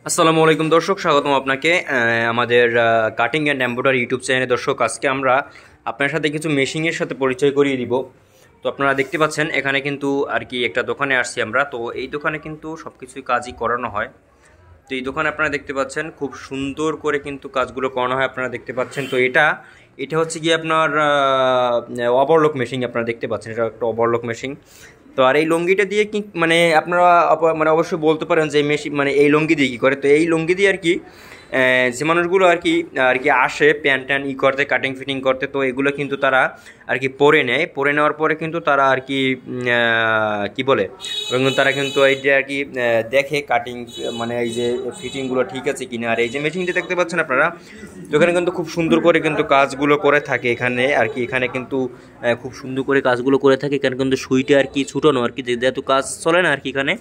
আসসালামু আলাইকুম দর্শক, স্বাগতম আপনাকে আমাদের কাটিং অ্যান্ড এমব্রয়ডারি ইউটিউব চ্যানেলে। দর্শক, আজকে আমরা আপনার সাথে কিছু মেশিনের সাথে পরিচয় করিয়ে দিব। তো আপনারা দেখতে পাচ্ছেন এখানে কিন্তু আর কি একটা দোকানে আসছি আমরা। তো এই দোকানে কিন্তু সব কিছুই কাজই করানো হয়। তো এই দোকানে আপনারা দেখতে পাচ্ছেন খুব সুন্দর করে কিন্তু কাজগুলো করানো হয়, আপনারা দেখতে পাচ্ছেন। তো এটা হচ্ছে গিয়ে আপনার ওভারলক মেশিন, আপনারা দেখতে পাচ্ছেন এটা একটা ওভারলক মেশিন। তো আর এই লুঙ্গিটা দিয়ে কি মানে আপনারা মানে অবশ্যই বলতে পারেন যে মেশিন মানে এই লুঙ্গি দিয়ে কী করে। তো এই লুঙ্গি দিয়ে আর কি যে মানুষগুলো আর কি আসে প্যান্ট ট্যান করতে, কাটিং ফিটিং করতে, তো এগুলো কিন্তু তারা আর কি পরে নেয়। পরে নেওয়ার পরে কিন্তু তারা আর কি কী বলে, তারা কিন্তু এই যে আর কি দেখে কাটিং মানে এই যে ফিটিংগুলো ঠিক আছে কিনা। আর এই যে মেশিনটা দেখতে পাচ্ছেন আপনারা, তো এখানে কিন্তু খুব সুন্দর করে কিন্তু কাজগুলো করে থাকে এখানে আর কি। এখানে কিন্তু খুব সুন্দর করে কাজগুলো করে থাকে। এখানে কিন্তু সুইটা আর কি ছুটানো আর কি, যেহেতু কাজ চলে না আর কি এখানে,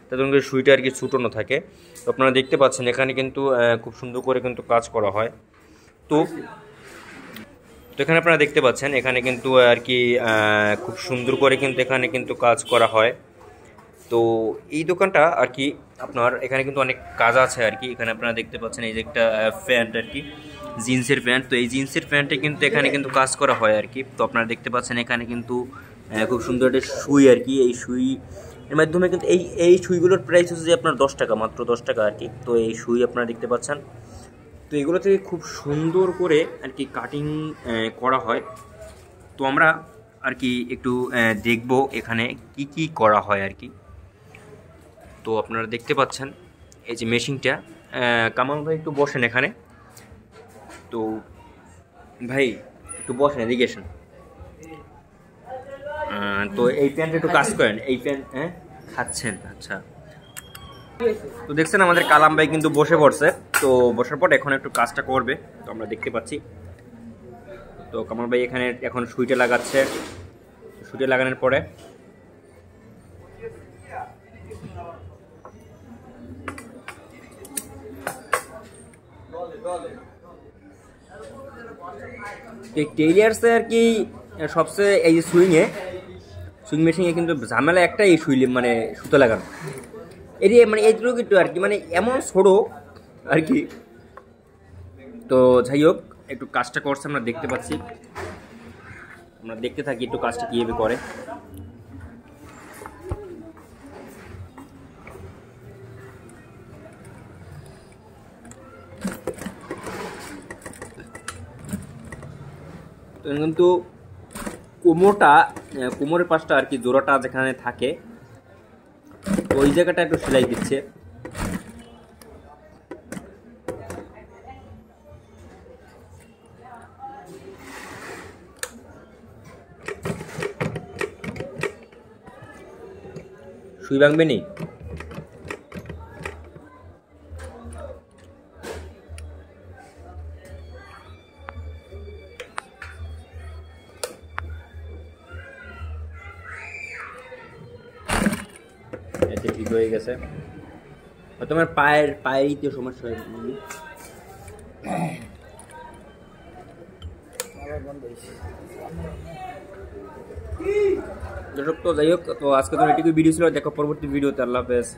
তাদের কিন্তু সুইটা আর কি ছুটানো থাকে। তো আপনারা দেখতে পাচ্ছেন এখানে কিন্তু খুব সুন্দর করে কিন্তু কাজ করা হয়। তো এখানে আপনারা দেখতে পাচ্ছেন এখানে কিন্তু আর কি খুব সুন্দর করে কিন্তু এখানে কিন্তু কাজ করা হয়। তো এই দোকানটা আর কি আপনার এখানে কিন্তু অনেক কাজ আছে আর কি। এখানে আপনারা দেখতে পাচ্ছেন এই যে একটা প্যান্ট আর কি, জিন্সের প্যান্ট। তো এই জিন্সের প্যান্টে কিন্তু এখানে কিন্তু কাজ করা হয় আর কি। তো আপনারা দেখতে পাচ্ছেন এখানে কিন্তু খুব সুন্দর একটা সুই আর কি। এই সুই এর মাধ্যমে কিন্তু এই সুইগুলোর প্রাইস হচ্ছে যে আপনার 10 টাকা, মাত্র 10 টাকা আর কি। তো এই সুই আপনারা দেখতে পাচ্ছেন। তো এগুলো থেকে খুব সুন্দর করে আর কি কাটিং করা হয়। তো আমরা আর কি একটু দেখব এখানে কি কি করা হয় আর কি। তো আপনারা দেখতে পাচ্ছেন এই যে মেশিনটা। কামাল ভাই একটু বসেন এখানে। তো ভাই একটু বসেন, এদিকে আসেন। তো এই প্যান্ট একটু কাজ করেন, এই প্যান্ট খাচ্ছেন, আচ্ছা। তো দেখছেন আমাদের কালাম ভাই কিন্তু বসে পড়ছে। তো বসার পর এখন একটু কাজটা করবে, তো আমরা দেখতে পাচ্ছি। তো কামাল ভাই এখানে এখন সুইটা লাগাচ্ছে। সুইটা লাগানোর পরে টেইলার্সে আর কি সবচেয়ে এই যে সুইং মেশিনে কিন্তু ঝামেলা একটাই, এই সুই মানে সুতো লাগানো এটি মানে এইটুকু একটু আর কি মানে এমন ছোড়ো আর কি। তো যাই হোক, একটু কাজটা করছে আমরা দেখতে পাচ্ছি, আমরা দেখতে থাকি একটু কাজটা কীভাবে করে। কিন্তু কোমরের পাশটা আর কি জোড়াটা যেখানে থাকে ওই জায়গাটা একটু সেলাই দিচ্ছে। সুই ভাঙবে নি, এতে ঠিক হয়ে গেছে। তোমার পায়েরই সমস্যা হয়ে দর্শক। তো যাই হোক, তো আজকে তো এটুকু ভিডিও ছিল, দেখো পরবর্তী ভিডিওতে। আল্লাহ হাফেজ।